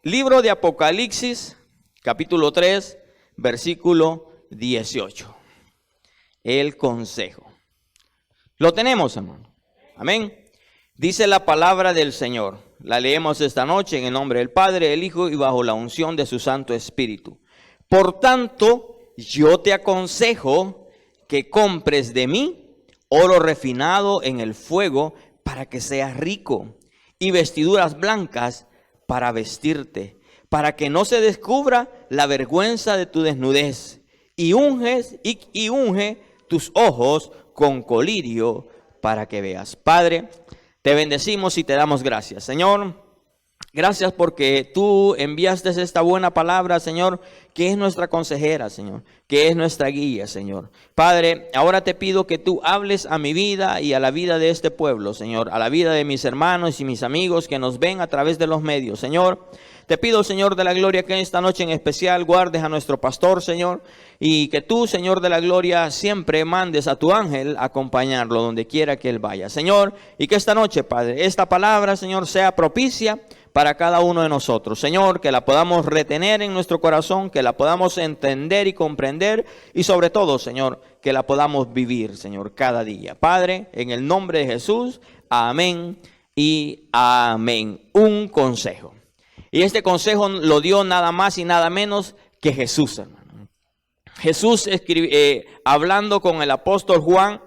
Libro de Apocalipsis, capítulo 3, versículo 18. El consejo. Lo tenemos, hermano. Amén. Dice la palabra del Señor. La leemos esta noche en el nombre del Padre, del Hijo y bajo la unción de su Santo Espíritu. Por tanto, yo te aconsejo que compres de mí oro refinado en el fuego para que seas rico, y vestiduras blancas para vestirte, para que no se descubra la vergüenza de tu desnudez, y unge tus ojos con colirio para que veas. Padre, te bendecimos y te damos gracias, Señor. Gracias porque tú enviaste esta buena palabra, Señor, que es nuestra consejera, Señor, que es nuestra guía, Señor. Padre, ahora te pido que tú hables a mi vida y a la vida de este pueblo, Señor, a la vida de mis hermanos y mis amigos que nos ven a través de los medios, Señor. Te pido, Señor de la gloria, que esta noche en especial guardes a nuestro pastor, Señor, y que tú, Señor de la gloria, siempre mandes a tu ángel a acompañarlo donde quiera que él vaya, Señor, y que esta noche, Padre, esta palabra, Señor, sea propicia para cada uno de nosotros, Señor, que la podamos retener en nuestro corazón, que la podamos entender y comprender, y sobre todo, Señor, que la podamos vivir, Señor, cada día. Padre, en el nombre de Jesús, amén y amén. Un consejo. Y este consejo lo dio nada más y nada menos que Jesús, hermano. Jesús hablando con el apóstol Juan,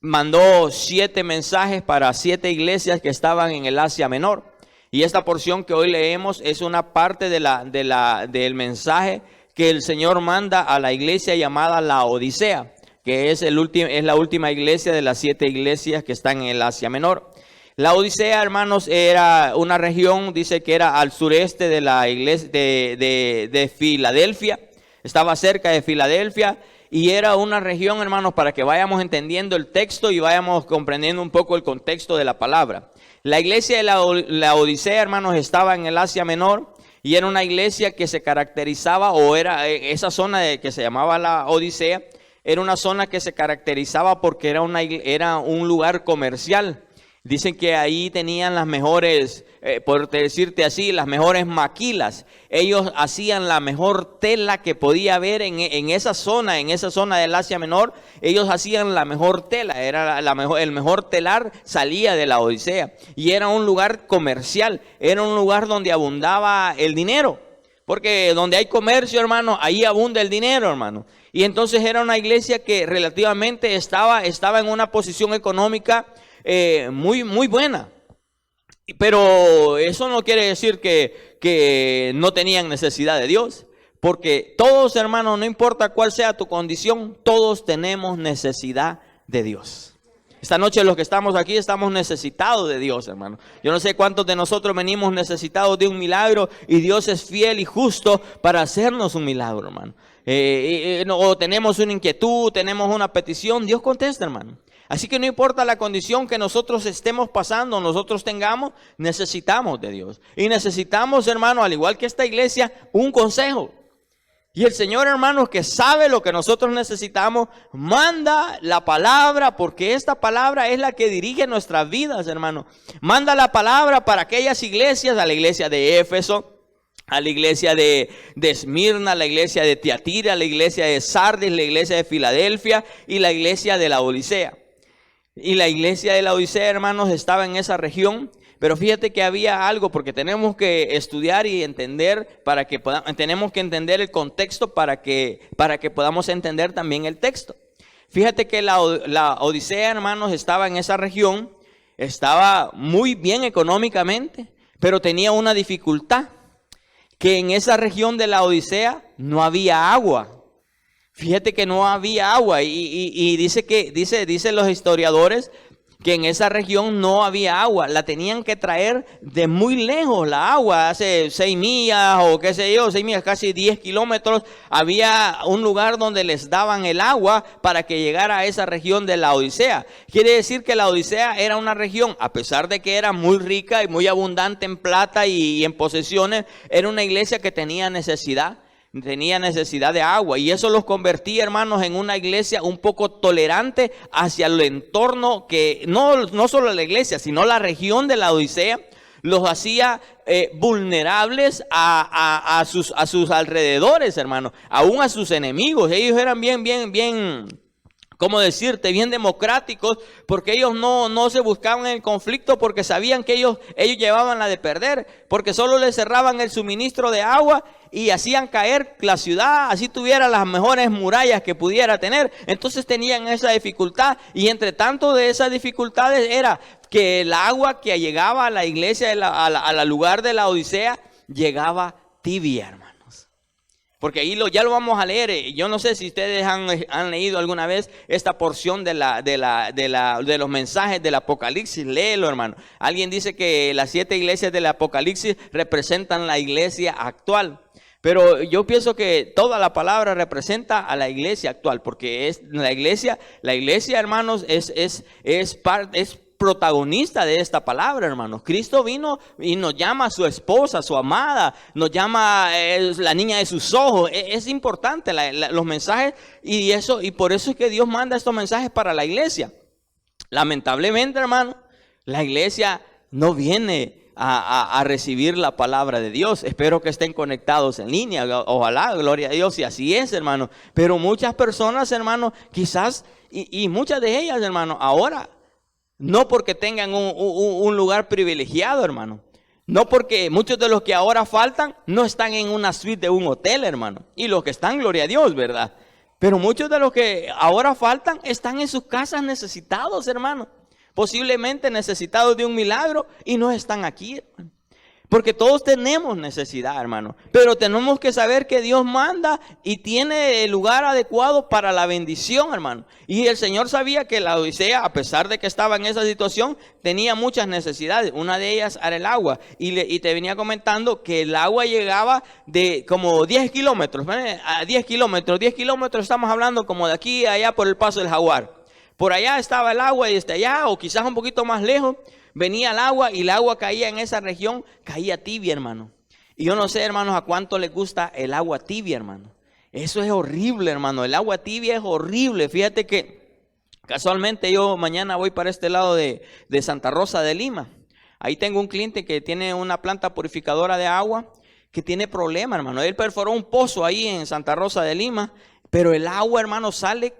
mandó 7 mensajes para 7 iglesias que estaban en el Asia Menor. Y esta porción que hoy leemos es una parte del mensaje que el Señor manda a la iglesia llamada Laodicea, que es la última iglesia de las 7 iglesias que están en el Asia Menor. Laodicea, hermanos, era una región, dice que era al sureste de la iglesia de Filadelfia, estaba cerca de Filadelfia, y era una región, hermanos, para que vayamos entendiendo el texto y vayamos comprendiendo un poco el contexto de la palabra. La iglesia de Laodicea, hermanos, estaba en el Asia Menor y era una iglesia que se caracterizaba, o era esa zona que se llamaba la Odisea, era una zona que se caracterizaba porque era un lugar comercial. Dicen que ahí tenían las mejores, por decirte así, las mejores maquilas. Ellos hacían la mejor tela que podía haber en esa zona del Asia Menor. Ellos hacían la mejor tela, el mejor telar salía de la Odisea. Y era un lugar comercial, era un lugar donde abundaba el dinero. Porque donde hay comercio, hermano, ahí abunda el dinero, hermano. Y entonces era una iglesia que relativamente estaba en una posición económica muy buena, pero eso no quiere decir que no tenían necesidad de Dios, porque todos, hermanos, no importa cuál sea tu condición, todos tenemos necesidad de Dios. Esta noche los que estamos aquí estamos necesitados de Dios, hermano. Yo no sé cuántos de nosotros venimos necesitados de un milagro y Dios es fiel y justo para hacernos un milagro, hermano. O tenemos una inquietud, tenemos una petición, Dios contesta, hermano. Así que no importa la condición que nosotros estemos pasando, nosotros tengamos, necesitamos de Dios. Y necesitamos, hermano, al igual que esta iglesia, un consejo. Y el Señor, hermanos, que sabe lo que nosotros necesitamos, manda la palabra, porque esta palabra es la que dirige nuestras vidas, hermano. Manda la palabra para aquellas iglesias, a la iglesia de Éfeso, a la iglesia de Esmirna, a la iglesia de Tiatira, a la iglesia de Sardis, la iglesia de Filadelfia y la iglesia de Laodicea. Y la iglesia de Laodicea, hermanos, estaba en esa región. Pero fíjate que había algo, porque tenemos que estudiar y entender tenemos que entender el contexto para que podamos entender también el texto. Fíjate que la Odisea, hermanos, estaba en esa región, estaba muy bien económicamente, pero tenía una dificultad, que en esa región de la Odisea no había agua. Fíjate que no había agua y dicen los historiadores que en esa región no había agua, la tenían que traer de muy lejos la agua, hace 6 millas o qué sé yo, 6 millas, casi 10 kilómetros, había un lugar donde les daban el agua para que llegara a esa región de la Odisea. Quiere decir que la Odisea era una región, a pesar de que era muy rica y muy abundante en plata y en posesiones, era una iglesia que tenía necesidad de agua, y eso los convertía, hermanos, en una iglesia un poco tolerante hacia el entorno, que no solo la iglesia, sino la región de la Odisea los hacía vulnerables a sus alrededores, hermano, aún a sus enemigos. Ellos eran bien, ¿cómo decirte? Bien democráticos, porque ellos no se buscaban el conflicto, porque sabían que ellos llevaban la de perder, porque solo les cerraban el suministro de agua y hacían caer la ciudad, así tuviera las mejores murallas que pudiera tener. Entonces tenían esa dificultad, y entre tanto de esas dificultades era que el agua que llegaba a la iglesia, al lugar de la Odisea, llegaba tibia, hermanos. Porque ahí ya lo vamos a leer. Yo no sé si ustedes han leído alguna vez esta porción de los mensajes del Apocalipsis. Léelo, hermano. Alguien dice que las 7 iglesias del Apocalipsis representan la iglesia actual. Pero yo pienso que toda la palabra representa a la iglesia actual, porque es la iglesia, hermanos, es protagonista de esta palabra, hermanos. Cristo vino y nos llama a su esposa, su amada, nos llama la niña de sus ojos. Es importante los mensajes, y por eso es que Dios manda estos mensajes para la iglesia. Lamentablemente, hermano, la iglesia no viene a recibir la palabra de Dios. Espero que estén conectados en línea, ojalá, gloria a Dios, y así es, hermano. Pero muchas personas, hermano, quizás, y muchas de ellas, hermano, ahora, no porque tengan un lugar privilegiado, hermano, no porque muchos de los que ahora faltan no están en una suite de un hotel, hermano, y los que están, gloria a Dios, ¿verdad? Pero muchos de los que ahora faltan están en sus casas necesitados, hermano. Posiblemente necesitados de un milagro, y no están aquí, hermano. Porque todos tenemos necesidad, hermano. Pero tenemos que saber que Dios manda y tiene el lugar adecuado para la bendición, hermano. Y el Señor sabía que la Odisea, a pesar de que estaba en esa situación, tenía muchas necesidades. Una de ellas era el agua. Y te venía comentando que el agua llegaba de como 10 kilómetros. A 10 kilómetros. 10 kilómetros estamos hablando como de aquí a allá por el Paso del Jaguar. Por allá estaba el agua, y desde allá, o quizás un poquito más lejos, venía el agua, y el agua caía en esa región, caía tibia, hermano. Y yo no sé, hermanos, a cuánto les gusta el agua tibia, hermano. Eso es horrible, hermano. El agua tibia es horrible. Fíjate que casualmente yo mañana voy para este lado de Santa Rosa de Lima. Ahí tengo un cliente que tiene una planta purificadora de agua que tiene problema, hermano. Él perforó un pozo ahí en Santa Rosa de Lima, pero el agua, hermano, sale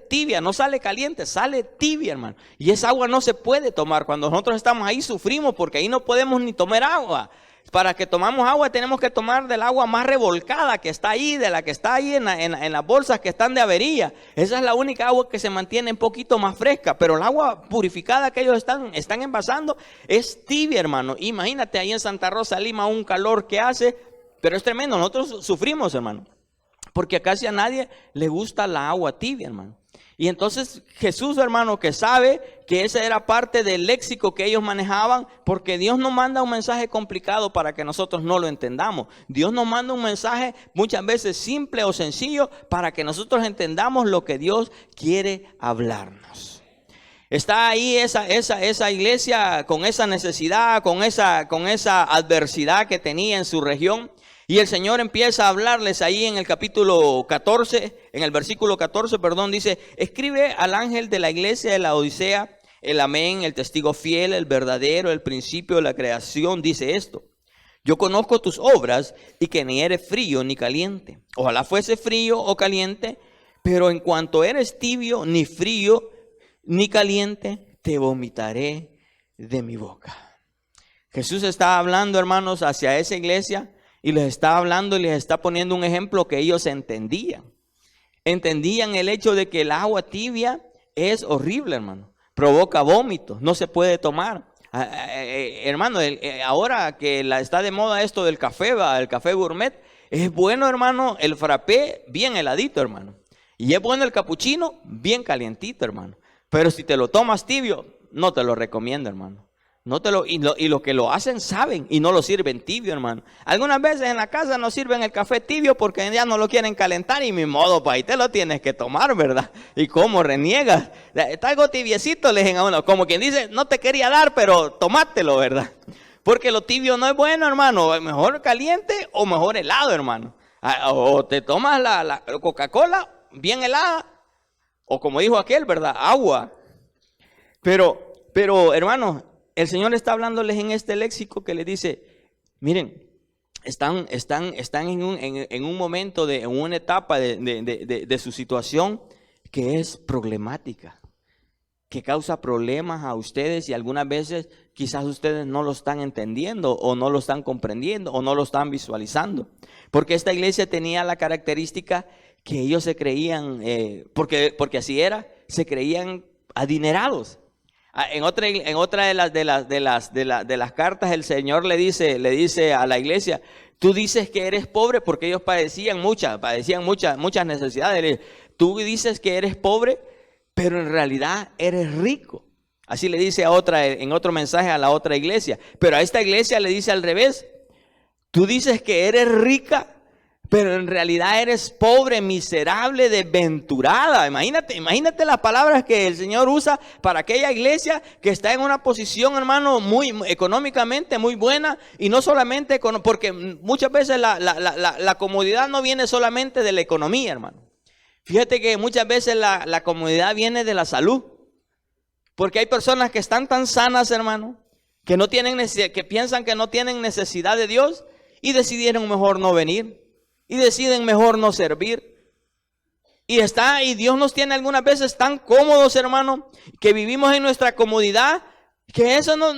tibia, no sale caliente, sale tibia, hermano. Y esa agua no se puede tomar. Cuando nosotros estamos ahí sufrimos, porque ahí no podemos ni tomar agua. Para que tomamos agua tenemos que tomar del agua más revolcada que está ahí, de la que está ahí en las bolsas que están de avería. Esa es la única agua que se mantiene un poquito más fresca. Pero el agua purificada que ellos están envasando es tibia, hermano. Imagínate ahí en Santa Rosa, Lima, un calor que hace, pero es tremendo. Nosotros sufrimos, hermano. Porque casi a nadie le gusta la agua tibia, hermano. Y entonces Jesús, hermano, que sabe que esa era parte del léxico que ellos manejaban, porque Dios no manda un mensaje complicado para que nosotros no lo entendamos. Dios nos manda un mensaje muchas veces simple o sencillo para que nosotros entendamos lo que Dios quiere hablarnos. Está ahí esa iglesia con esa necesidad, con esa adversidad que tenía en su región. Y el Señor empieza a hablarles ahí en el capítulo 14, en el versículo 14, dice: escribe al ángel de la iglesia de la Odisea, el amén, el testigo fiel, el verdadero, el principio de la creación, dice esto: yo conozco tus obras y que ni eres frío ni caliente. Ojalá fuese frío o caliente, pero en cuanto eres tibio, ni frío ni caliente, te vomitaré de mi boca. Jesús está hablando, hermanos, hacia esa iglesia. Y les está hablando y les está poniendo un ejemplo que ellos entendían. Entendían el hecho de que el agua tibia es horrible, hermano. Provoca vómitos, no se puede tomar. Hermano, ahora que está de moda esto del café, el café gourmet, es bueno, hermano, el frappé bien heladito, hermano. Y es bueno el capuchino bien calientito, hermano. Pero si te lo tomas tibio, no te lo recomiendo, hermano. Y los que lo hacen saben y no lo sirven tibio, hermano. Algunas veces en la casa no sirven el café tibio porque ya no lo quieren calentar, y mi modo, pa' ahí te lo tienes que tomar, ¿verdad? Y cómo reniegas. Está algo tibiecito, le dicen a uno, como quien dice: no te quería dar, pero tomátelo, ¿verdad? Porque lo tibio no es bueno, hermano. Mejor caliente o mejor helado, hermano. O te tomas la Coca-Cola bien helada, o como dijo aquel, ¿verdad? Agua. Pero hermano, el Señor está hablándoles en este léxico que les dice, miren, están en un momento, en una etapa de su situación que es problemática, que causa problemas a ustedes y algunas veces quizás ustedes no lo están entendiendo o no lo están comprendiendo o no lo están visualizando. Porque esta iglesia tenía la característica que ellos se creían, porque así era, se creían adinerados. En otra de las cartas el Señor le dice a la iglesia, tú dices que eres pobre, porque ellos padecían muchas necesidades. Tú dices que eres pobre, pero en realidad eres rico. Así le dice en otro mensaje a la otra iglesia. Pero a esta iglesia le dice al revés. Tú dices que eres rica, pero en realidad eres pobre, miserable, desventurada. Imagínate las palabras que el Señor usa para aquella iglesia que está en una posición, hermano, muy económicamente muy buena. Y no solamente, porque muchas veces la comodidad no viene solamente de la economía, hermano. Fíjate que muchas veces la comodidad viene de la salud. Porque hay personas que están tan sanas, hermano, que piensan que no tienen necesidad de Dios y decidieron mejor no venir. Y deciden mejor no servir. Y Dios nos tiene algunas veces tan cómodos, hermano, que vivimos en nuestra comodidad, que eso no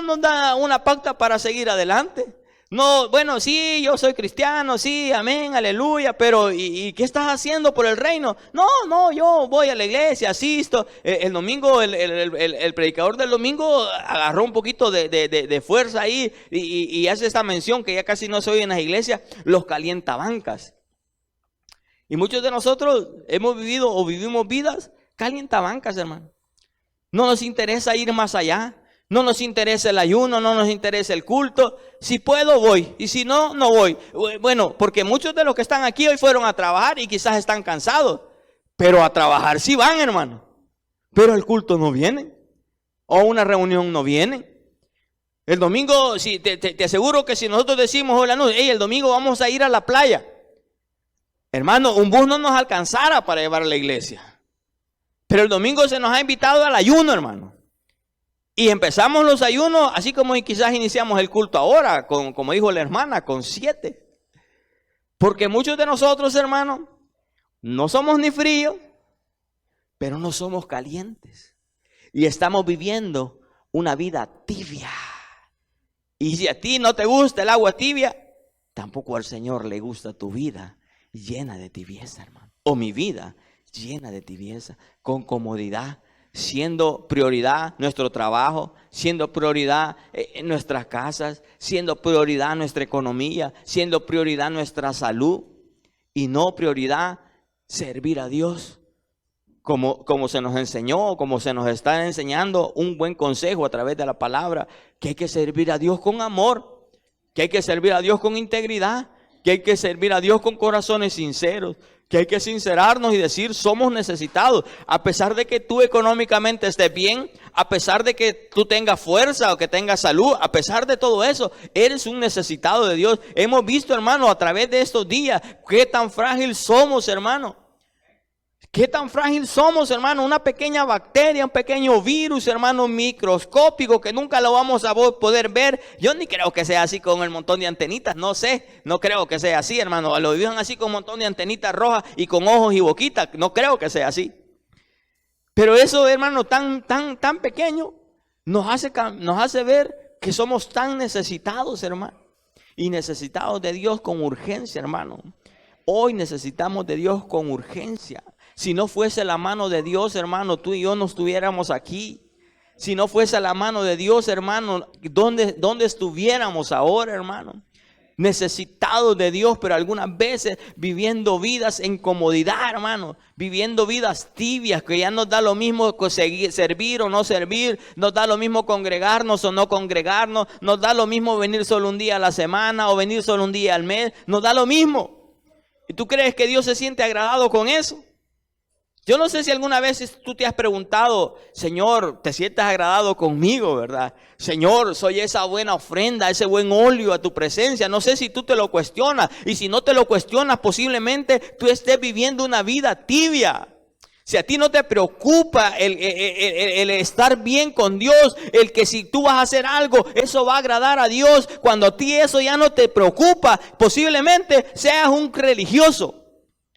nos da una pauta para seguir adelante. No, bueno, sí, yo soy cristiano, sí, amén, aleluya, pero ¿y qué estás haciendo por el reino? No, yo voy a la iglesia, asisto. El domingo, el predicador del domingo agarró un poquito de fuerza ahí y hace esta mención que ya casi no se oye en las iglesias, los calientabancas. Y muchos de nosotros hemos vivido o vivimos vidas calientabancas, hermano. No nos interesa ir más allá. No nos interesa el ayuno, no nos interesa el culto. Si puedo, voy. Y si no, no voy. Bueno, porque muchos de los que están aquí hoy fueron a trabajar y quizás están cansados. Pero a trabajar sí van, hermano. Pero al culto no vienen. O a una reunión no vienen. El domingo, si te aseguro que si nosotros decimos hoy la noche, hey, el domingo vamos a ir a la playa. Hermano, un bus no nos alcanzara para llevar a la iglesia. Pero el domingo se nos ha invitado al ayuno, hermano. Y empezamos los ayunos, así como quizás iniciamos el culto ahora, como dijo la hermana, con 7. Porque muchos de nosotros, hermanos, no somos ni fríos, pero no somos calientes. Y estamos viviendo una vida tibia. Y si a ti no te gusta el agua tibia, tampoco al Señor le gusta tu vida llena de tibieza, hermano. O mi vida llena de tibieza, con comodidad. Siendo prioridad nuestro trabajo, siendo prioridad nuestras casas, siendo prioridad nuestra economía, siendo prioridad nuestra salud y no prioridad servir a Dios. Como se nos enseñó, como se nos está enseñando un buen consejo a través de la palabra, que hay que servir a Dios con amor, que hay que servir a Dios con integridad, que hay que servir a Dios con corazones sinceros, que hay que sincerarnos y decir somos necesitados. A pesar de que tú económicamente estés bien, a pesar de que tú tengas fuerza o que tengas salud, a pesar de todo eso, eres un necesitado de Dios. Hemos visto, hermano, a través de estos días, qué tan frágil somos, hermano. Qué tan frágil somos, hermano. Una pequeña bacteria, un pequeño virus, hermano, microscópico que nunca lo vamos a poder ver. Yo ni creo que sea así con el montón de antenitas. No sé, no creo que sea así, hermano. Lo dibujan así con un montón de antenitas rojas y con ojos y boquitas. No creo que sea así. Pero eso, hermano, tan pequeño nos hace ver que somos tan necesitados, hermano. Y necesitados de Dios con urgencia, hermano. Hoy necesitamos de Dios con urgencia. Si no fuese la mano de Dios, hermano, tú y yo no estuviéramos aquí. Si no fuese la mano de Dios, hermano, ¿dónde estuviéramos ahora, hermano? Necesitados de Dios, pero algunas veces viviendo vidas en comodidad, hermano. Viviendo vidas tibias, que ya nos da lo mismo servir o no servir. Nos da lo mismo congregarnos o no congregarnos. Nos da lo mismo venir solo un día a la semana o venir solo un día al mes. Nos da lo mismo. ¿Y tú crees que Dios se siente agradado con eso? Yo no sé si alguna vez tú te has preguntado, Señor, ¿te sientes agradado conmigo, verdad? Señor, soy esa buena ofrenda, ese buen óleo a tu presencia. No sé si tú te lo cuestionas. Y si no te lo cuestionas, posiblemente tú estés viviendo una vida tibia. Si a ti no te preocupa el estar bien con Dios, el que si tú vas a hacer algo, eso va a agradar a Dios, cuando a ti eso ya no te preocupa, posiblemente seas un religioso,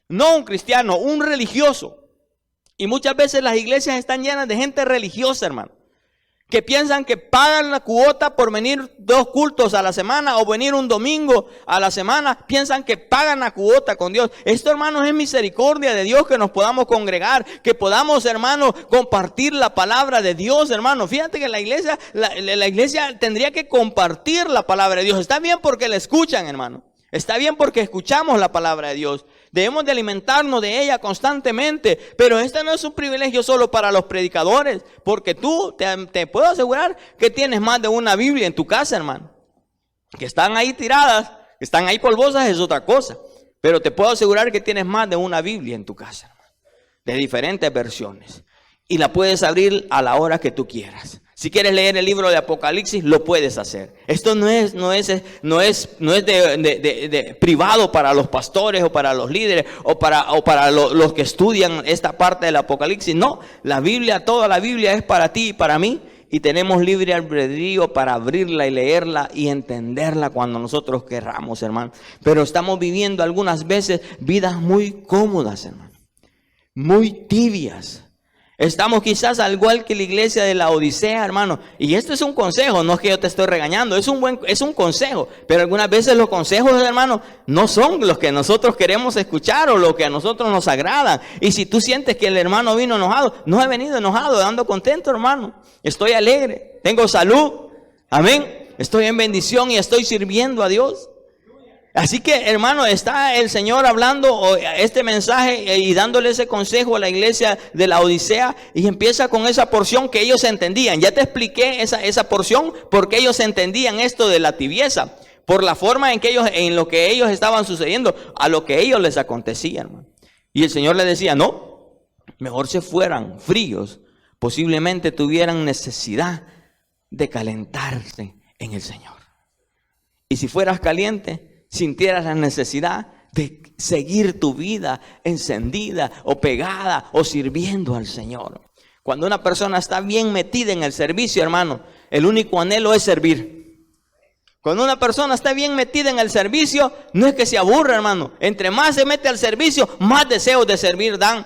no un cristiano, un religioso. Y muchas veces las iglesias están llenas de gente religiosa, hermano, que piensan que pagan la cuota por venir 2 cultos a la semana o venir un domingo a la semana. Piensan que pagan la cuota con Dios. Esto, hermanos, es misericordia de Dios que nos podamos congregar, que podamos, hermanos, compartir la palabra de Dios, hermano. Fíjate que la iglesia tendría que compartir la palabra de Dios. Está bien porque la escuchan, hermano. Está bien porque escuchamos la palabra de Dios. Debemos de alimentarnos de ella constantemente. Pero este no es un privilegio solo para los predicadores. Porque tú, te puedo asegurar que tienes más de una Biblia en tu casa, hermano. Que están ahí tiradas, que están ahí polvosas, es otra cosa. Pero te puedo asegurar que tienes más de una Biblia en tu casa, hermano. De diferentes versiones. Y la puedes abrir a la hora que tú quieras. Si quieres leer el libro de Apocalipsis, lo puedes hacer. Esto no es privado para los pastores o para los líderes o para los que estudian esta parte del Apocalipsis. No, la Biblia, toda la Biblia es para ti y para mí. Y tenemos libre albedrío para abrirla y leerla y entenderla cuando nosotros querramos, hermano. Pero estamos viviendo algunas veces vidas muy cómodas, hermano. Muy tibias. Estamos quizás al igual que la iglesia de la Odisea, hermano. Y esto es un consejo, no es que yo te estoy regañando, es un consejo. Pero algunas veces los consejos, hermano, no son los que nosotros queremos escuchar o lo que a nosotros nos agrada. Y si tú sientes que el hermano vino enojado, no he venido enojado, ando contento, hermano. Estoy alegre, tengo salud, amén. Estoy en bendición y estoy sirviendo a Dios. Así que, hermano, está el Señor hablando este mensaje y dándole ese consejo a la iglesia de la Odisea, y empieza con esa porción que ellos entendían. Ya te expliqué esa porción porque ellos entendían esto de la tibieza, por la forma en lo que ellos estaban sucediendo, a lo que ellos les acontecía, hermano. Y el Señor les decía, no, mejor se fueran fríos, posiblemente tuvieran necesidad de calentarse en el Señor. Y si fueras caliente, sintieras la necesidad de seguir tu vida encendida o pegada o sirviendo al Señor. Cuando una persona está bien metida en el servicio, hermano, el único anhelo es servir. Cuando una persona está bien metida en el servicio, no es que se aburra, hermano. Entre más se mete al servicio, más deseos de servir dan.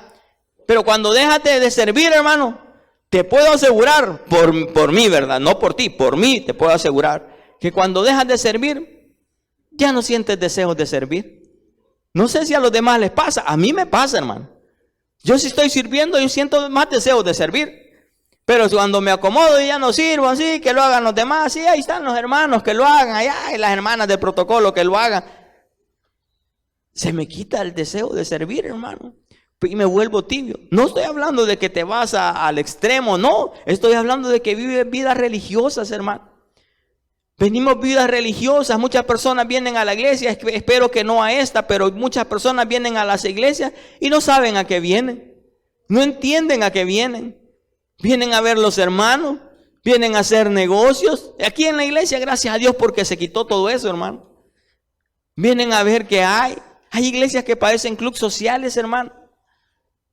Pero cuando dejas de servir, hermano, te puedo asegurar, por mí, ¿verdad? No por ti, por mí te puedo asegurar, que cuando dejas de servir, ya no sientes deseos de servir. No sé si a los demás les pasa. A mí me pasa, hermano. Yo si estoy sirviendo, yo siento más deseos de servir. Pero cuando me acomodo y ya no sirvo, así, que lo hagan los demás. Sí, ahí están los hermanos que lo hagan. Allá y las hermanas del protocolo que lo hagan. Se me quita el deseo de servir, hermano. Y me vuelvo tibio. No estoy hablando de que te vas al extremo, no. Estoy hablando de que vives vidas religiosas, hermano. Venimos vidas religiosas, muchas personas vienen a la iglesia, espero que no a esta, pero muchas personas vienen a las iglesias y no saben a qué vienen, no entienden a qué vienen. Vienen a ver los hermanos, vienen a hacer negocios. Aquí en la iglesia, gracias a Dios porque se quitó todo eso, hermano. Vienen a ver qué hay iglesias que parecen clubes sociales, hermano,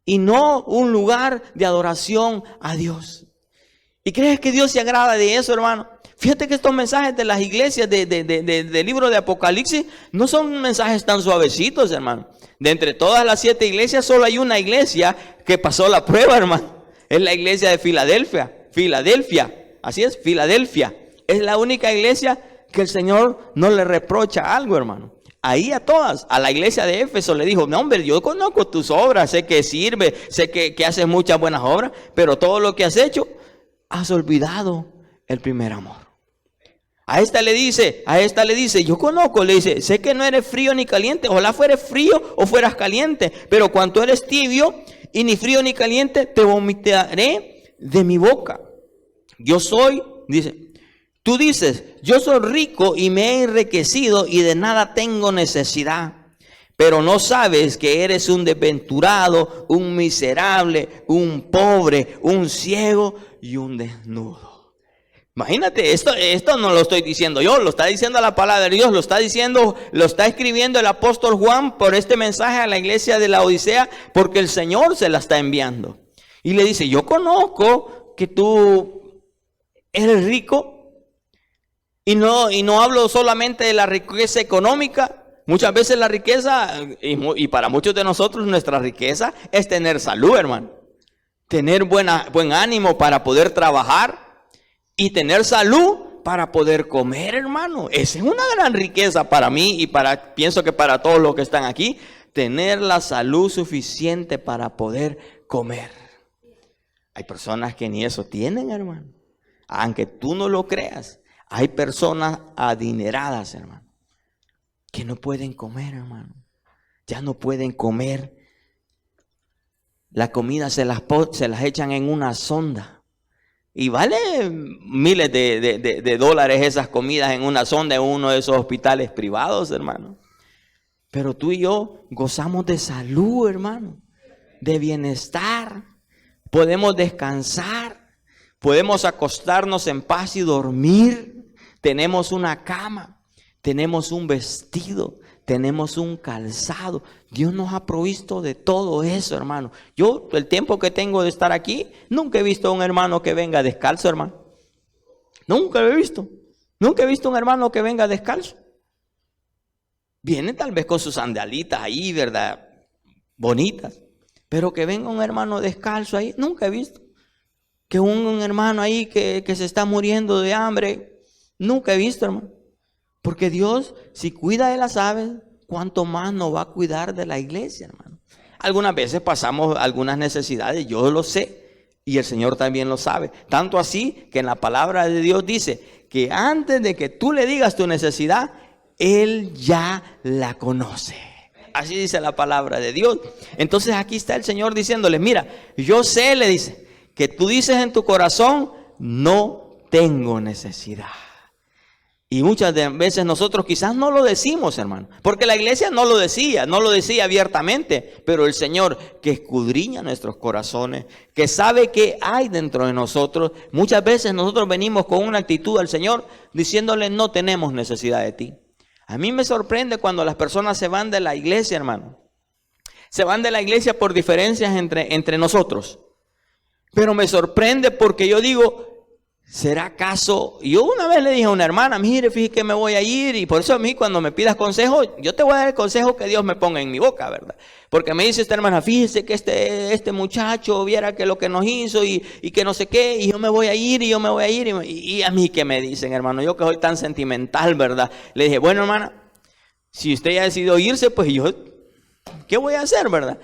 y no un lugar de adoración a Dios. ¿Y crees que Dios se agrada de eso, hermano? Fíjate que estos mensajes de las iglesias del libro de Apocalipsis no son mensajes tan suavecitos, hermano. De entre todas las 7 iglesias, solo hay una iglesia que pasó la prueba, hermano. Es la iglesia de Filadelfia. Así es, Filadelfia. Es la única iglesia que el Señor no le reprocha algo, hermano. Ahí a todas, a la iglesia de Éfeso le dijo, no hombre, yo conozco tus obras, sé que sirve, sé que haces muchas buenas obras, pero todo lo que has hecho, has olvidado el primer amor. A esta le dice, yo conozco, le dice, sé que no eres frío ni caliente, ojalá fueres frío o fueras caliente, pero cuando eres tibio y ni frío ni caliente, te vomitaré de mi boca. Yo soy, dice, tú dices, yo soy rico y me he enriquecido y de nada tengo necesidad, pero no sabes que eres un desventurado, un miserable, un pobre, un ciego y un desnudo. Imagínate, esto no lo estoy diciendo yo, lo está diciendo la palabra de Dios, lo está escribiendo el apóstol Juan por este mensaje a la iglesia de la Odisea, porque el Señor se la está enviando. Y le dice, yo conozco que tú eres rico, y no hablo solamente de la riqueza económica. Muchas veces la riqueza, y para muchos de nosotros nuestra riqueza es tener salud, hermano. Tener buen ánimo para poder trabajar. Y tener salud para poder comer, hermano. Esa es una gran riqueza para mí y pienso que para todos los que están aquí. Tener la salud suficiente para poder comer. Hay personas que ni eso tienen, hermano. Aunque tú no lo creas. Hay personas adineradas, hermano, que no pueden comer, hermano. Ya no pueden comer. La comida se las echan en una sonda. Y vale miles de dólares esas comidas en una sonda en uno de esos hospitales privados, hermano. Pero tú y yo gozamos de salud, hermano, de bienestar. Podemos descansar, podemos acostarnos en paz y dormir. Tenemos una cama, tenemos un vestido, tenemos un calzado. Dios nos ha provisto de todo eso, hermano. Yo, el tiempo que tengo de estar aquí, nunca he visto a un hermano que venga descalzo, hermano. Nunca lo he visto. Nunca he visto a un hermano que venga descalzo. Viene tal vez con sus sandalitas ahí, ¿verdad? Bonitas. Pero que venga un hermano descalzo ahí, nunca he visto. Que un hermano ahí que se está muriendo de hambre, nunca he visto, hermano. Porque Dios, si cuida de las aves, ¿cuánto más nos va a cuidar de la iglesia, hermano? Algunas veces pasamos algunas necesidades, yo lo sé, y el Señor también lo sabe. Tanto así que en la palabra de Dios dice que antes de que tú le digas tu necesidad, Él ya la conoce. Así dice la palabra de Dios. Entonces aquí está el Señor diciéndole, mira, yo sé, le dice, que tú dices en tu corazón, no tengo necesidad. Y muchas veces nosotros quizás no lo decimos, hermano, porque la iglesia no lo decía abiertamente, pero el Señor que escudriña nuestros corazones, que sabe qué hay dentro de nosotros, muchas veces nosotros venimos con una actitud al Señor diciéndole no tenemos necesidad de ti. A mí me sorprende cuando las personas se van de la iglesia, hermano. Se van de la iglesia por diferencias entre nosotros. Pero me sorprende porque yo digo, ¿será acaso? Yo una vez le dije a una hermana, mire, fíjate que me voy a ir, y por eso a mí cuando me pidas consejo, yo te voy a dar el consejo que Dios me ponga en mi boca, ¿verdad? Porque me dice esta hermana, fíjese que este muchacho viera que lo que nos hizo y que no sé qué, y yo me voy a ir, y a mí ¿qué me dicen, hermano? Yo que soy tan sentimental, ¿verdad? Le dije, bueno, hermana, si usted ya decidió irse, pues yo, ¿qué voy a hacer, verdad?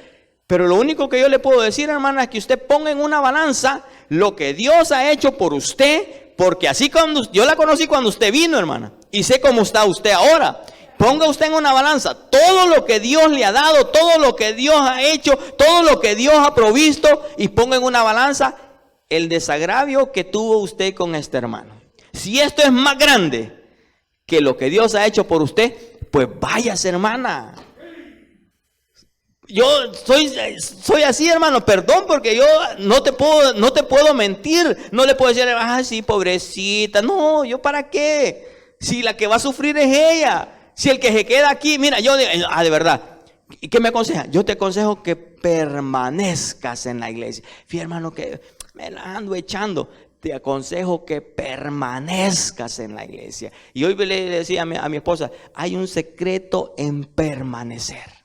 Pero lo único que yo le puedo decir, hermana, es que usted ponga en una balanza lo que Dios ha hecho por usted, porque así cuando yo la conocí cuando usted vino, hermana, y sé cómo está usted ahora. Ponga usted en una balanza todo lo que Dios le ha dado, todo lo que Dios ha hecho, todo lo que Dios ha provisto, y ponga en una balanza el desagravio que tuvo usted con este hermano. Si esto es más grande que lo que Dios ha hecho por usted, pues váyase, hermana. Yo soy así, hermano, perdón, porque yo no te puedo mentir, no le puedo decir, sí, pobrecita, no, yo para qué, si la que va a sufrir es ella, si el que se queda aquí, mira, yo, de verdad, ¿qué me aconseja? Yo te aconsejo que permanezcas en la iglesia. Fíjate, hermano, que me la ando echando, te aconsejo que permanezcas en la iglesia. Y hoy le decía a mi esposa, hay un secreto en permanecer.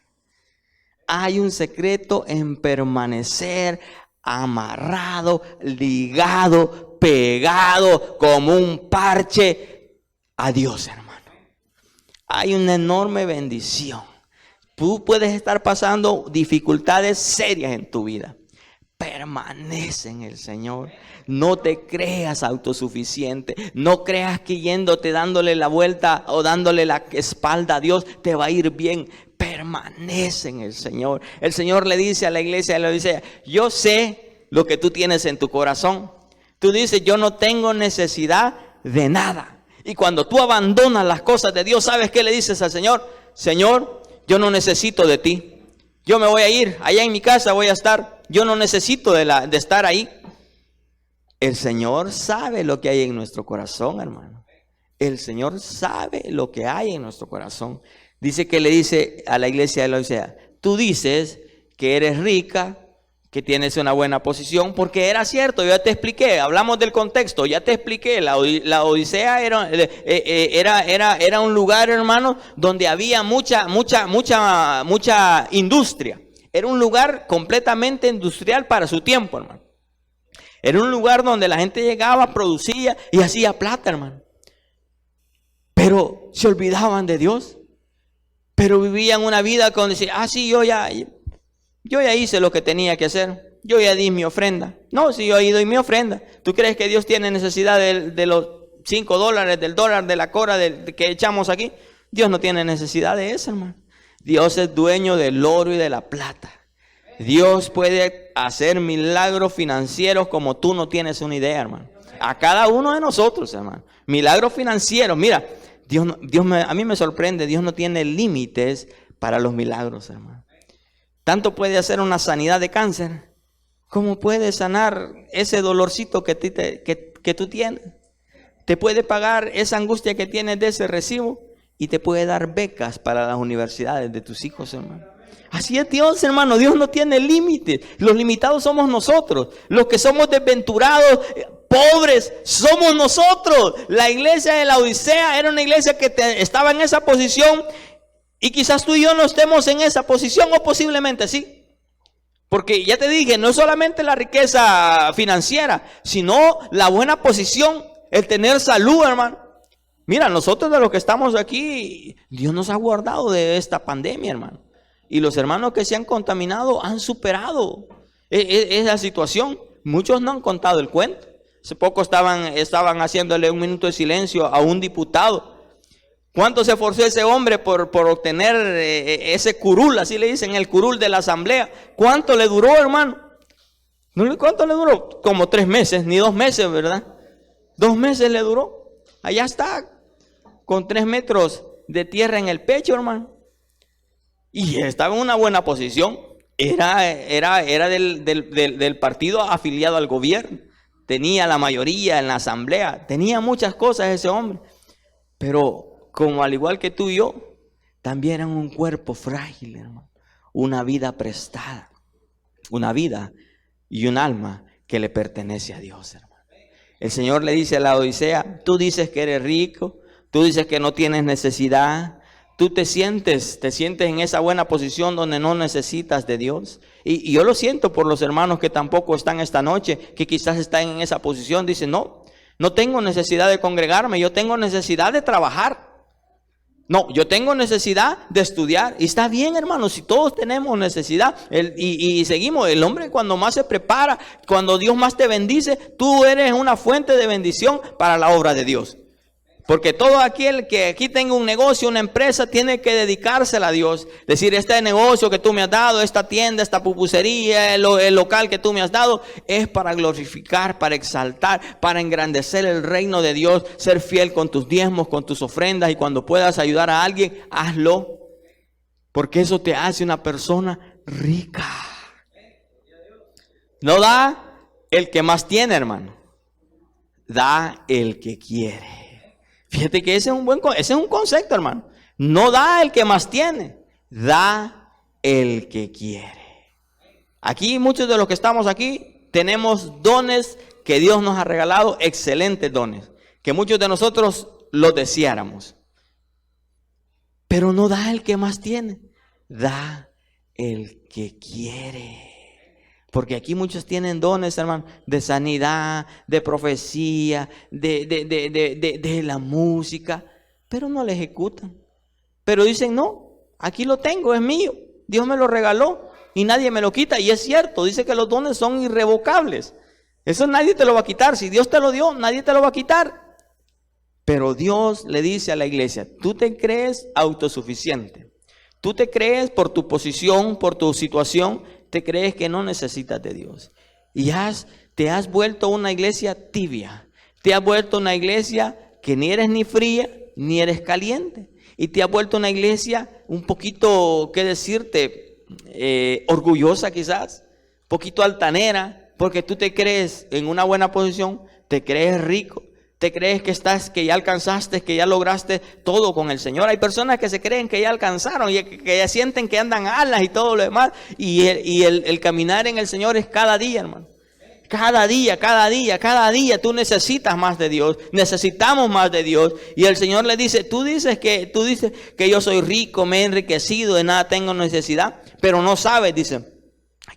Hay un secreto en permanecer amarrado, ligado, pegado como un parche a Dios, hermano. Hay una enorme bendición. Tú puedes estar pasando dificultades serias en tu vida. Permanece en el Señor. No te creas autosuficiente. No creas que yéndote, dándole la vuelta o dándole la espalda a Dios, te va a ir bien. Permanece en el Señor. El Señor le dice a la iglesia, le dice, yo sé lo que tú tienes en tu corazón. Tú dices, yo no tengo necesidad de nada. Y cuando tú abandonas las cosas de Dios, ¿sabes qué le dices al Señor? Señor, yo no necesito de ti. Yo me voy a ir, allá en mi casa voy a estar. Yo no necesito de estar ahí. El Señor sabe lo que hay en nuestro corazón, hermano. El Señor sabe lo que hay en nuestro corazón. Dice que le dice a la iglesia de Laodicea, tú dices que eres rica, que tienes una buena posición, porque era cierto, yo ya te expliqué, hablamos del contexto, ya te expliqué, la Odisea era un lugar, hermano, donde había mucha industria. Era un lugar completamente industrial para su tiempo, hermano. Era un lugar donde la gente llegaba, producía y hacía plata, hermano. Pero se olvidaban de Dios. Pero vivían una vida con decir, sí, yo ya hice lo que tenía que hacer. Yo ya di mi ofrenda. No, si yo he doy mi ofrenda. ¿Tú crees que Dios tiene necesidad de los $5, del dólar, de la cora que echamos aquí? Dios no tiene necesidad de eso, hermano. Dios es dueño del oro y de la plata. Dios puede hacer milagros financieros como tú no tienes una idea, hermano. A cada uno de nosotros, hermano. Milagros financieros. Mira, a mí me sorprende. Dios no tiene límites para los milagros, hermano. Tanto puede hacer una sanidad de cáncer como puede sanar ese dolorcito que tú tienes. Te puede pagar esa angustia que tienes de ese recibo y te puede dar becas para las universidades de tus hijos, hermano. Así es Dios, hermano. Dios no tiene límites. Los limitados somos nosotros. Los que somos desventurados, pobres, somos nosotros. La iglesia de la Odisea era una iglesia que estaba en esa posición. Y quizás tú y yo no estemos en esa posición, o posiblemente sí. Porque ya te dije, no es solamente la riqueza financiera, sino la buena posición, el tener salud, hermano. Mira, nosotros de los que estamos aquí, Dios nos ha guardado de esta pandemia, hermano. Y los hermanos que se han contaminado han superado esa situación. Muchos no han contado el cuento. Hace poco estaban haciéndole un minuto de silencio a un diputado. ¿Cuánto se esforzó ese hombre por obtener ese curul? Así le dicen, el curul de la asamblea. ¿Cuánto le duró, hermano? ¿Cuánto le duró? Como 3 meses, ni 2 meses, ¿verdad? 2 meses le duró. Allá está, con 3 metros de tierra en el pecho, hermano. Y estaba en una buena posición. Era del partido afiliado al gobierno. Tenía la mayoría en la asamblea. Tenía muchas cosas ese hombre. Pero como al igual que tú y yo, también era un cuerpo frágil, hermano. Una vida prestada. Una vida y un alma que le pertenece a Dios, hermano. El Señor le dice a la Odisea, tú dices que eres rico. Tú dices que no tienes necesidad. Tú te sientes en esa buena posición donde no necesitas de Dios. Y yo lo siento por los hermanos que tampoco están esta noche, que quizás están en esa posición. Dicen, no tengo necesidad de congregarme, yo tengo necesidad de trabajar. No, yo tengo necesidad de estudiar. Y está bien, hermano, si todos tenemos necesidad. Y seguimos, el hombre cuando más se prepara, cuando Dios más te bendice, tú eres una fuente de bendición para la obra de Dios. Porque todo aquel que aquí tenga un negocio, una empresa, tiene que dedicársela a Dios. Decir, este negocio que tú me has dado, esta tienda, esta pupusería, el local que tú me has dado, es para glorificar, para exaltar, para engrandecer el reino de Dios. Ser fiel con tus diezmos, con tus ofrendas, y cuando puedas ayudar a alguien, hazlo. Porque eso te hace una persona rica. No da el que más tiene, hermano. Da el que quiere. Fíjate que ese es un concepto, hermano. No da el que más tiene, da el que quiere. Aquí muchos de los que estamos aquí tenemos dones que Dios nos ha regalado, excelentes dones, que muchos de nosotros los deseáramos. Pero no da el que más tiene, da el que quiere. Porque aquí muchos tienen dones, hermano, de sanidad, de profecía, de la música, pero no lo ejecutan. Pero dicen, no, aquí lo tengo, es mío, Dios me lo regaló y nadie me lo quita. Y es cierto, dice que los dones son irrevocables. Eso nadie te lo va a quitar. Si Dios te lo dio, nadie te lo va a quitar. Pero Dios le dice a la iglesia, tú te crees autosuficiente. Tú te crees por tu posición, por tu situación, te crees que no necesitas de Dios. Y te has vuelto una iglesia tibia. Te has vuelto una iglesia que ni eres ni fría, ni eres caliente. Y te has vuelto una iglesia un poquito, ¿qué decirte? Orgullosa quizás. Un poquito altanera. porque tú te crees en una buena posición, te crees rico, te crees que ya alcanzaste, que ya lograste todo con el Señor. Hay personas que se creen que ya alcanzaron y que ya sienten que andan alas y todo lo demás. Y el caminar en el Señor es cada día, hermano. Cada día tú necesitas más de Dios, necesitamos más de Dios. Y el Señor le dice, tú dices que yo soy rico, me he enriquecido, de nada tengo necesidad, pero no sabes, dice,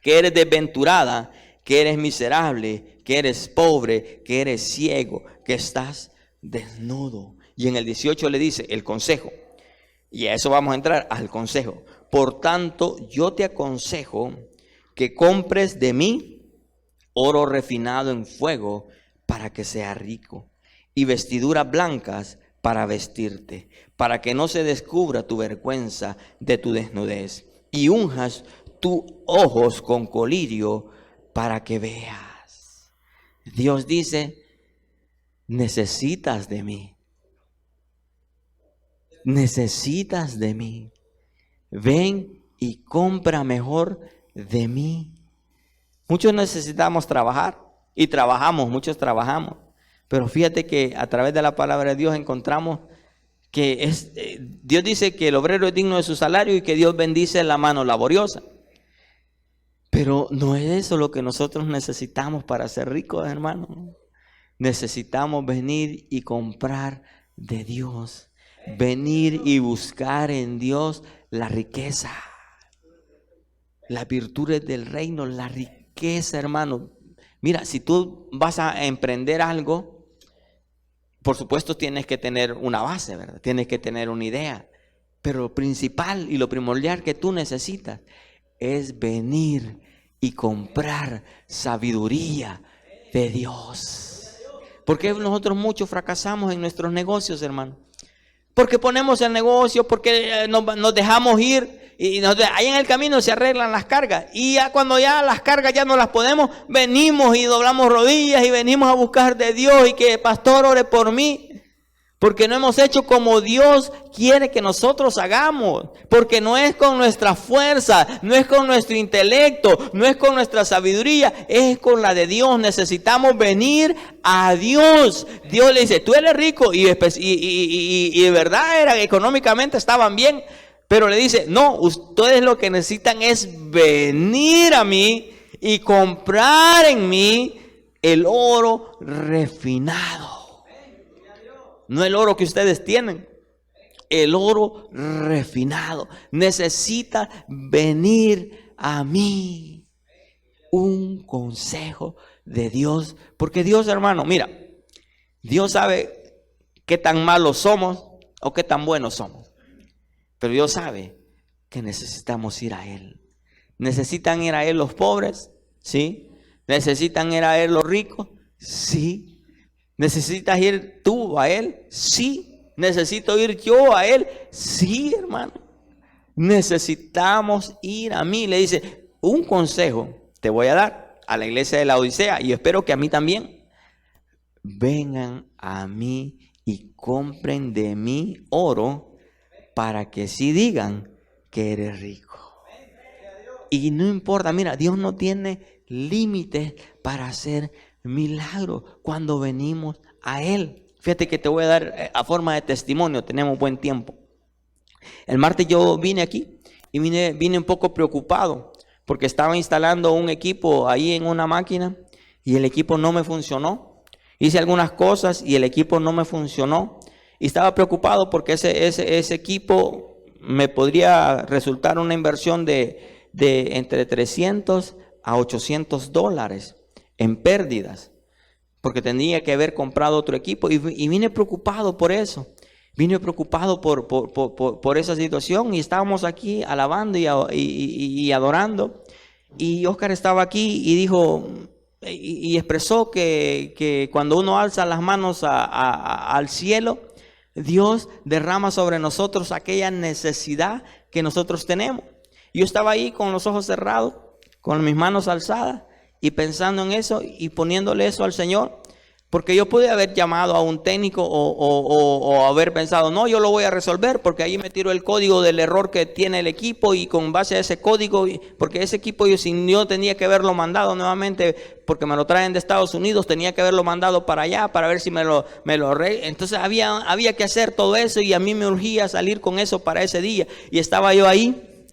que eres desventurada, que eres miserable, que eres pobre, que eres ciego, que estás desnudo. Y en el 18 le dice el consejo, y a eso vamos a entrar, al consejo. Por tanto, yo te aconsejo que compres de mí oro refinado en fuego para que sea rico, y vestiduras blancas para vestirte, para que no se descubra tu vergüenza de tu desnudez, y unjas tus ojos con colirio para que veas. Dios dice, necesitas de mí. Necesitas de mí. Ven y compra mejor de mí. Muchos necesitamos trabajar y trabajamos, muchos trabajamos. Pero fíjate que a través de la palabra de Dios encontramos que Dios dice que el obrero es digno de su salario y que Dios bendice la mano laboriosa. Pero no es eso lo que nosotros necesitamos para ser ricos, hermano. Necesitamos venir y comprar de Dios. Venir y buscar en Dios la riqueza. Las virtudes del reino, la riqueza, hermano. Mira, si tú vas a emprender algo, por supuesto tienes que tener una base, ¿verdad? Tienes que tener una idea. Pero lo principal y lo primordial que tú necesitas es venir y comprar sabiduría de Dios. ¿Por qué nosotros muchos fracasamos en nuestros negocios, hermano? Porque ponemos el negocio, porque nos dejamos ir y ahí en el camino se arreglan las cargas. Y ya cuando ya las cargas ya no las podemos, venimos y doblamos rodillas y venimos a buscar de Dios y que pastor ore por mí. Porque no hemos hecho como Dios quiere que nosotros hagamos. Porque no es con nuestra fuerza, no es con nuestro intelecto, no es con nuestra sabiduría, es con la de Dios. Necesitamos venir a Dios. Dios le dice, tú eres rico y de verdad económicamente estaban bien. Pero le dice, no, ustedes lo que necesitan es venir a mí y comprar en mí el oro refinado. No el oro que ustedes tienen, el oro refinado. Necesita venir a mí. Un consejo de Dios. Porque Dios, hermano, mira, Dios sabe qué tan malos somos o qué tan buenos somos. Pero Dios sabe que necesitamos ir a Él. ¿Necesitan ir a Él los pobres? Sí. ¿Necesitan ir a Él los ricos? Sí. ¿Necesitas ir tú a Él? Sí. ¿Necesito ir yo a Él? Sí, hermano. Necesitamos ir a mí. Le dice, un consejo te voy a dar a la iglesia de la Odisea y espero que a mí también. Vengan a mí y compren de mí oro para que sí digan que eres rico. Y no importa, mira, Dios no tiene límites para hacer milagros cuando venimos a Él. Fíjate que te voy a dar a forma de testimonio, tenemos buen tiempo. El martes yo vine aquí y vine un poco preocupado porque estaba instalando un equipo ahí en una máquina y el equipo no me funcionó. Hice algunas cosas y el equipo no me funcionó. Y estaba preocupado porque ese equipo me podría resultar una inversión de entre 300 a 800 dólares en pérdidas. Porque tendría que haber comprado otro equipo. Y vine preocupado por eso. Vine preocupado por esa situación. Y estábamos aquí alabando y adorando. Y Oscar estaba aquí y dijo y expresó que cuando uno alza las manos al cielo, Dios derrama sobre nosotros aquella necesidad que nosotros tenemos. Yo estaba ahí con los ojos cerrados, con mis manos alzadas y pensando en eso y poniéndole eso al Señor, Porque yo pude haber llamado a un técnico o haber pensado, no, yo lo voy a resolver porque ahí me tiro el código del error que tiene el equipo y con base a ese código, porque ese equipo yo tenía que haberlo mandado nuevamente porque me lo traen de Estados Unidos, tenía que haberlo mandado para allá para ver si me lo entonces había que hacer todo eso y a mí me urgía salir con eso para ese día y estaba yo ahí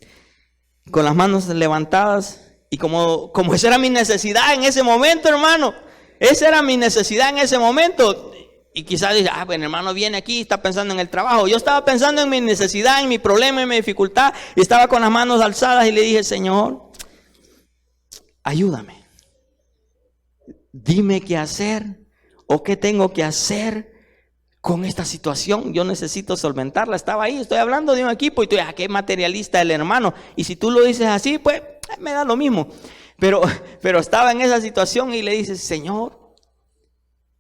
con las manos levantadas y como esa era mi necesidad en ese momento, hermano. Esa era mi necesidad en ese momento. Y quizás dice, pues el hermano viene aquí y está pensando en el trabajo. Yo estaba pensando en mi necesidad, en mi problema, en mi dificultad. Y estaba con las manos alzadas y le dije, Señor, ayúdame. Dime qué hacer o qué tengo que hacer con esta situación. Yo necesito solventarla. Estaba ahí, estoy hablando de un equipo y tú, qué materialista el hermano. Y si tú lo dices así, pues me da lo mismo. Pero estaba en esa situación y le dice, Señor,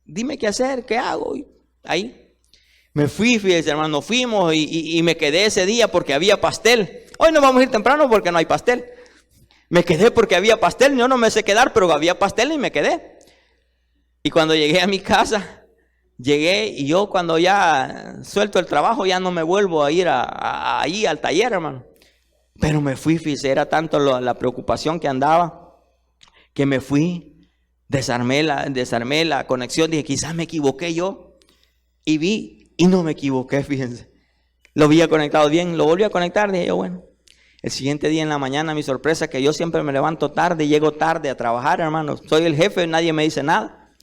dime qué hacer, qué hago. Y ahí me fui, fíjese hermano, fuimos y me quedé ese día porque había pastel. Hoy no vamos a ir temprano porque no hay pastel. Me quedé porque había pastel, yo no me sé quedar, pero había pastel y me quedé. Y cuando llegué a mi casa, llegué y yo cuando ya suelto el trabajo ya no me vuelvo a ir ahí al taller, hermano. Pero me fui, fíjese, era tanto la preocupación que andaba. Que me fui, desarmé la conexión, dije, quizás me equivoqué yo, y vi, y no me equivoqué, fíjense. Lo había conectado bien, lo volví a conectar, dije yo, bueno. El siguiente día en la mañana, mi sorpresa, que yo siempre me levanto tarde, llego tarde a trabajar, hermano. Soy el jefe, nadie me dice nada.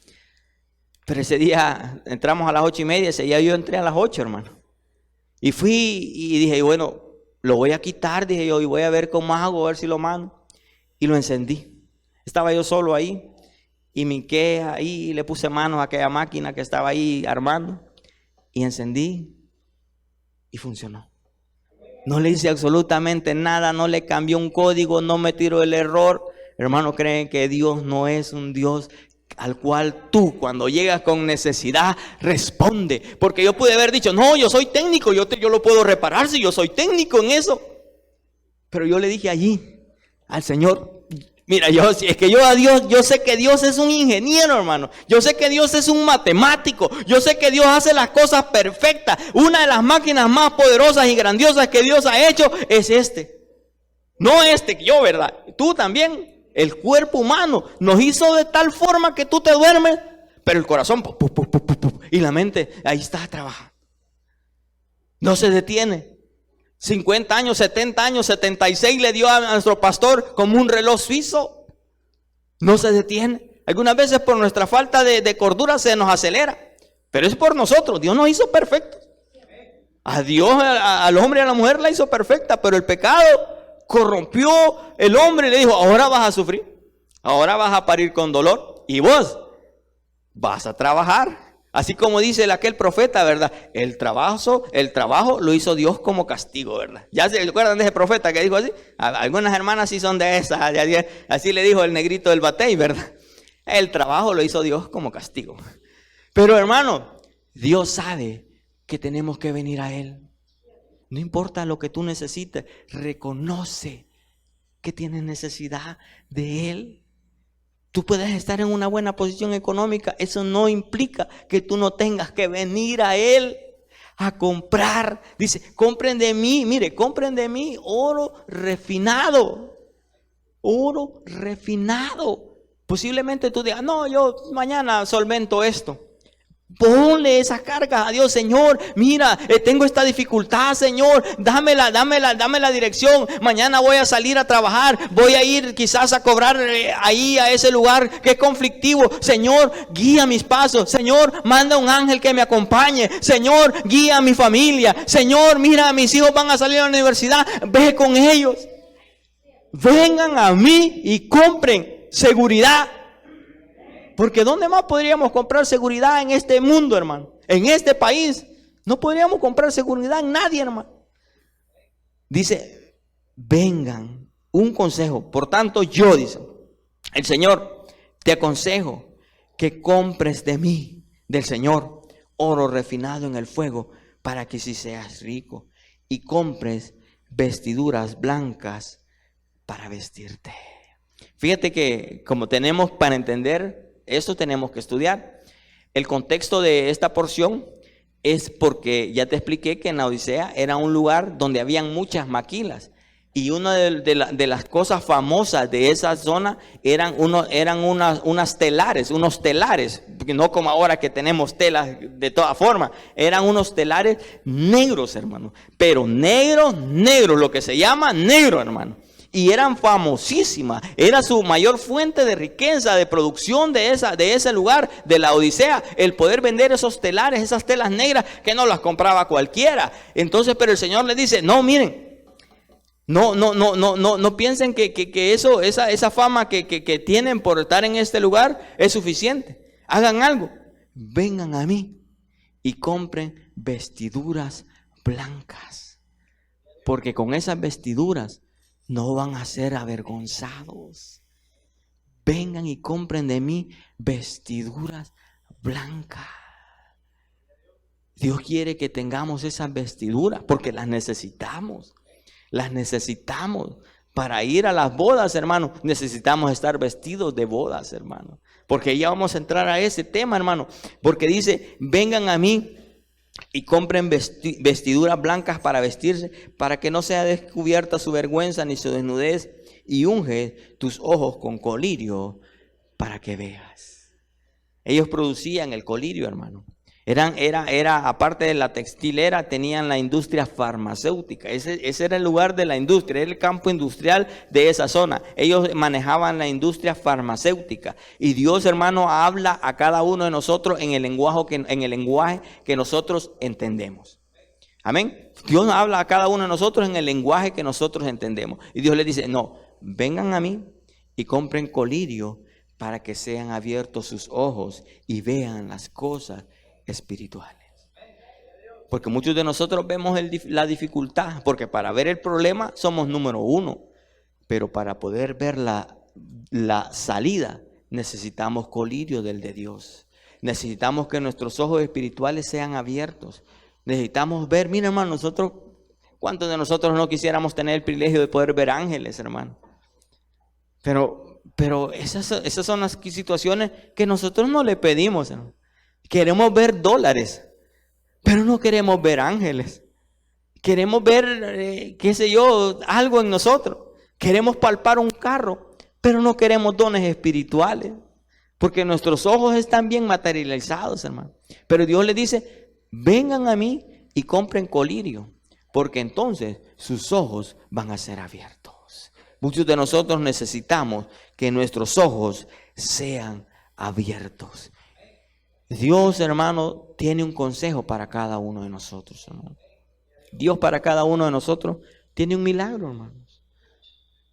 Pero ese día entramos a las 8:30, ese día yo entré a las 8, hermano. Y fui y dije, bueno, lo voy a quitar, dije yo, y voy a ver cómo hago, a ver si lo mando. Y lo encendí. Estaba yo solo ahí y me hinqué ahí y le puse manos a aquella máquina que estaba ahí armando y encendí y funcionó. No le hice absolutamente nada, no le cambié un código, no me tiró el error. Hermano, creen que Dios no es un Dios al cual tú cuando llegas con necesidad responde. Porque yo pude haber dicho, no, yo soy técnico, yo lo puedo reparar si yo soy técnico en eso. Pero yo le dije allí al Señor, mira, es que yo a Dios, yo sé que Dios es un ingeniero, hermano. Yo sé que Dios es un matemático. Yo sé que Dios hace las cosas perfectas. Una de las máquinas más poderosas y grandiosas que Dios ha hecho es no yo, ¿verdad? Tú también. El cuerpo humano nos hizo de tal forma que tú te duermes, pero el corazón y la mente ahí está trabajando. No se detiene. 50 años, 70 años, 76 le dio a nuestro pastor como un reloj suizo. No se detiene. Algunas veces por nuestra falta de cordura se nos acelera. Pero es por nosotros. Dios nos hizo perfectos. A Dios, al hombre y a la mujer la hizo perfecta. Pero el pecado corrompió el hombre y le dijo, ahora vas a sufrir. Ahora vas a parir con dolor. Y vos vas a trabajar. Así como dice aquel profeta, ¿verdad? El trabajo lo hizo Dios como castigo, ¿verdad? ¿Ya se acuerdan de ese profeta que dijo así? Algunas hermanas sí son de esas. Así le dijo el negrito del batey, ¿verdad? El trabajo lo hizo Dios como castigo. Pero hermano, Dios sabe que tenemos que venir a Él. No importa lo que tú necesites, reconoce que tienes necesidad de Él. Tú puedes estar en una buena posición económica. Eso no implica que tú no tengas que venir a Él a comprar. Dice, compren de mí, mire, compren de mí oro refinado. Oro refinado. Posiblemente tú digas, no, yo mañana solvento esto. Ponle esas cargas a Dios, Señor, mira, tengo esta dificultad, Señor, dame la dirección, mañana voy a salir a trabajar, voy a ir quizás a cobrar ahí a ese lugar que es conflictivo, Señor, guía mis pasos, Señor, manda un ángel que me acompañe, Señor, guía a mi familia, Señor, mira, mis hijos van a salir a la universidad, ve con ellos, vengan a mí y compren seguridad. Porque ¿dónde más podríamos comprar seguridad en este mundo, hermano? En este país. No podríamos comprar seguridad en nadie, hermano. Dice, vengan, un consejo. Por tanto, yo, dice el Señor, te aconsejo que compres de mí, del Señor, oro refinado en el fuego, para que si seas rico. Y compres vestiduras blancas para vestirte. Fíjate que como tenemos para entender, esto tenemos que estudiar. el contexto de esta porción es porque ya te expliqué que en la Odisea era un lugar donde habían muchas maquilas. Y una de las cosas famosas de esa zona eran unos telares, no como ahora que tenemos telas de todas formas. Eran unos telares negros, hermano. Pero negros, lo que se llama negro, hermano. Y eran famosísimas. Era su mayor fuente de riqueza, de producción de ese lugar, de la Odisea. El poder vender esos telares, esas telas negras que no las compraba cualquiera. Entonces, pero el Señor le dice, no, miren. No piensen que esa fama que tienen por estar en este lugar es suficiente. Hagan algo. Vengan a mí y compren vestiduras blancas. Porque con esas vestiduras no van a ser avergonzados. Vengan y compren de mí vestiduras blancas. Dios quiere que tengamos esas vestiduras porque las necesitamos. Las necesitamos para ir a las bodas, hermano. Necesitamos estar vestidos de bodas, hermano. Porque ya vamos a entrar a ese tema, hermano. Porque dice, vengan a mí y compren vestiduras blancas para vestirse, para que no sea descubierta su vergüenza ni su desnudez. Y unge tus ojos con colirio para que veas. Ellos producían el colirio, hermano. Era aparte de la textilera, tenían la industria farmacéutica. Ese era el lugar de la industria, era el campo industrial de esa zona. Ellos manejaban la industria farmacéutica. Y Dios, hermano, habla a cada uno de nosotros en el lenguaje que nosotros entendemos. Amén. Dios habla a cada uno de nosotros en el lenguaje que nosotros entendemos. Y Dios le dice, no, vengan a mí y compren colirio para que sean abiertos sus ojos y vean las cosas espirituales. Porque muchos de nosotros vemos la dificultad, porque para ver el problema somos número uno, pero para poder ver la salida necesitamos colirio del de Dios. Necesitamos que nuestros ojos espirituales sean abiertos. Necesitamos ver, mira, hermano, ¿cuántos de nosotros no quisiéramos tener el privilegio de poder ver ángeles, hermano? Pero esas son las situaciones que nosotros no le pedimos, hermano. Queremos ver dólares, pero no queremos ver ángeles. Queremos ver, algo en nosotros. Queremos palpar un carro, pero no queremos dones espirituales. Porque nuestros ojos están bien materializados, hermano. Pero Dios le dice, vengan a mí y compren colirio, porque entonces sus ojos van a ser abiertos. Muchos de nosotros necesitamos que nuestros ojos sean abiertos. Dios, hermano, tiene un consejo para cada uno de nosotros, hermano. Dios para cada uno de nosotros tiene un milagro, hermanos.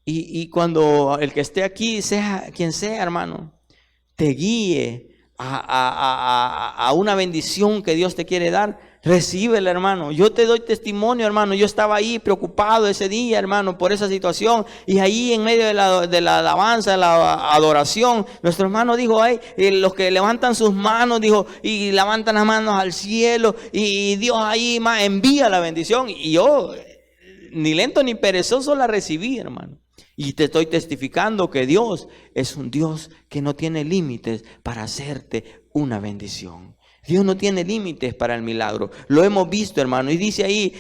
Y cuando el que esté aquí, sea quien sea, hermano, te guíe a una bendición que Dios te quiere dar, recíbela, hermano. Yo te doy testimonio, hermano. Yo estaba ahí preocupado ese día, hermano, por esa situación. Y ahí en medio de la alabanza, de la adoración, nuestro hermano dijo, los que levantan sus manos, dijo, y levantan las manos al cielo, y Dios ahí envía la bendición. Y yo, ni lento ni perezoso, la recibí, hermano. Y te estoy testificando que Dios es un Dios que no tiene límites para hacerte una bendición. Dios no tiene límites para el milagro. Lo hemos visto, hermano. Y dice ahí,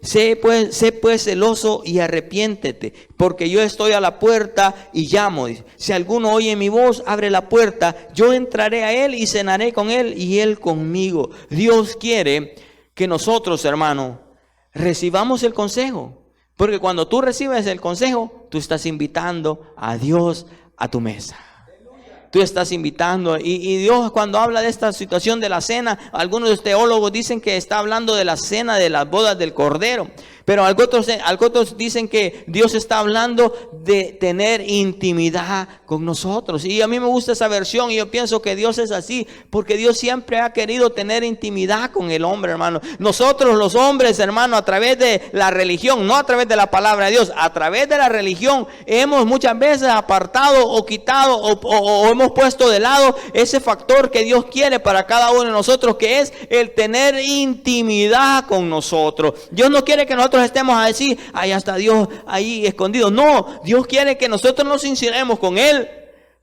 sé pues celoso y arrepiéntete, porque yo estoy a la puerta y llamo. Dice, si alguno oye mi voz, abre la puerta, yo entraré a él y cenaré con él y él conmigo. Dios quiere que nosotros, hermano, recibamos el consejo. Porque cuando tú recibes el consejo, tú estás invitando a Dios a tu mesa. Tú estás invitando, y Dios cuando habla de esta situación de la cena, algunos teólogos dicen que está hablando de la cena de las bodas del Cordero. Pero otros dicen que Dios está hablando de tener intimidad con nosotros. Y a mí me gusta esa versión y yo pienso que Dios es así, porque Dios siempre ha querido tener intimidad con el hombre, hermano. Nosotros los hombres, hermano, a través de la religión, no a través de la palabra de Dios, a través de la religión hemos muchas veces apartado o quitado o hemos puesto de lado ese factor que Dios quiere para cada uno de nosotros, que es el tener intimidad con nosotros. Dios no quiere que nosotros estemos a decir, ahí está Dios ahí escondido. No, Dios quiere que nosotros nos sinceremos con Él.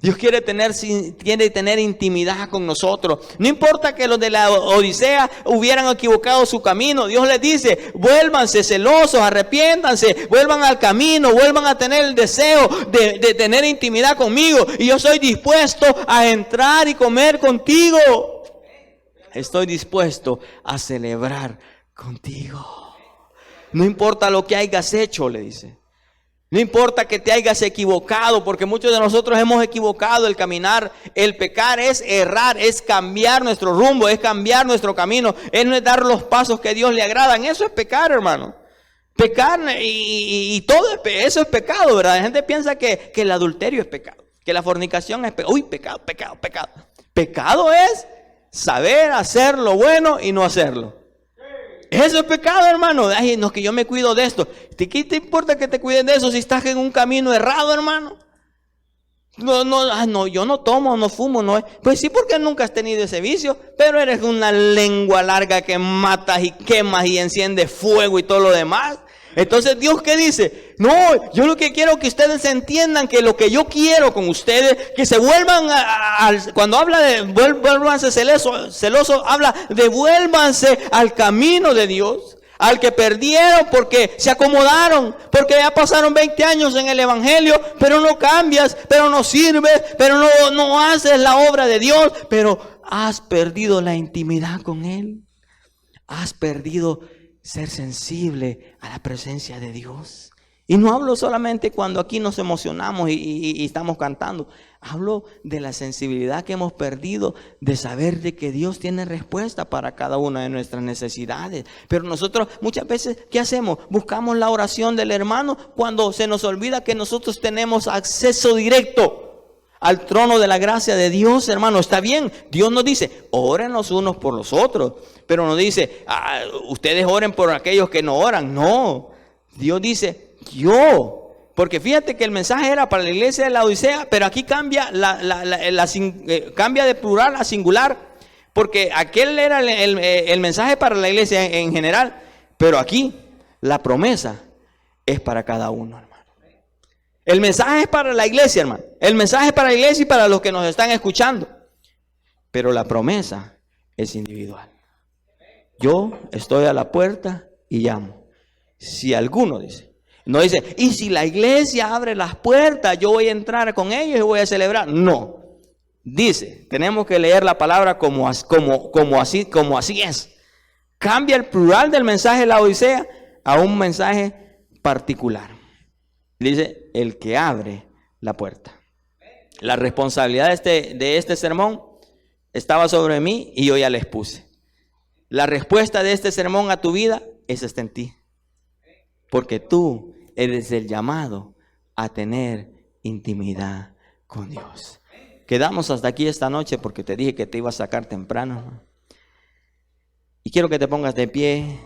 Dios quiere tener intimidad con nosotros. No importa que los de la Odisea hubieran equivocado su camino. Dios les dice, vuélvanse celosos, arrepiéntanse, vuelvan al camino, vuelvan a tener el deseo de tener intimidad conmigo. Y yo estoy dispuesto a entrar y comer contigo. Estoy dispuesto a celebrar contigo. No importa lo que hayas hecho, le dice. No importa que te hayas equivocado, porque muchos de nosotros hemos equivocado el caminar. El pecar es errar, es cambiar nuestro rumbo, es cambiar nuestro camino, es no dar los pasos que a Dios le agradan. Eso es pecar, hermano. Pecar y todo eso es pecado, ¿verdad? La gente piensa que el adulterio es pecado, que la fornicación es pecado. Uy, pecado. Pecado es saber hacer lo bueno y no hacerlo. Eso es pecado, hermano. Ay, no, que yo me cuido de esto. ¿Qué te importa que te cuides de eso si estás en un camino errado, hermano? No, yo no tomo, no fumo, no. Pues sí, porque nunca has tenido ese vicio, pero eres una lengua larga que matas y quemas y enciendes fuego y todo lo demás. Entonces, ¿Dios qué dice? No, yo lo que quiero que ustedes entiendan que lo que yo quiero con ustedes, que se vuelvan cuando habla de vuélvanse celosos, habla de vuélvanse al camino de Dios, al que perdieron porque se acomodaron, porque ya pasaron 20 años en el evangelio, pero no cambias, pero no sirves, pero no haces la obra de Dios, pero has perdido la intimidad con Él, has perdido ser sensible a la presencia de Dios. Y no hablo solamente cuando aquí nos emocionamos y estamos cantando. Hablo de la sensibilidad que hemos perdido de saber de que Dios tiene respuesta para cada una de nuestras necesidades. Pero nosotros muchas veces, ¿qué hacemos? Buscamos la oración del hermano cuando se nos olvida que nosotros tenemos acceso directo al trono de la gracia de Dios, hermano. Está bien, Dios nos dice, oren los unos por los otros, pero no dice, ustedes oren por aquellos que no oran. No, Dios dice, yo, porque fíjate que el mensaje era para la iglesia de la Odisea, pero aquí cambia cambia de plural a singular, porque aquel era el mensaje para la iglesia en general, pero aquí la promesa es para cada uno. El mensaje es para la iglesia, hermano. El mensaje es para la iglesia y para los que nos están escuchando. Pero la promesa es individual. Yo estoy a la puerta y llamo. Si alguno dice, no dice, y si la iglesia abre las puertas, yo voy a entrar con ellos y voy a celebrar. No. Dice, tenemos que leer la palabra como así es. Cambia el plural del mensaje de la Odisea a un mensaje particular. Dice, el que abre la puerta. La responsabilidad de este sermón estaba sobre mí y yo ya les puse. La respuesta de este sermón a tu vida es está en ti. Porque tú eres el llamado a tener intimidad con Dios. Quedamos hasta aquí esta noche porque te dije que te iba a sacar temprano. Y quiero que te pongas de pie.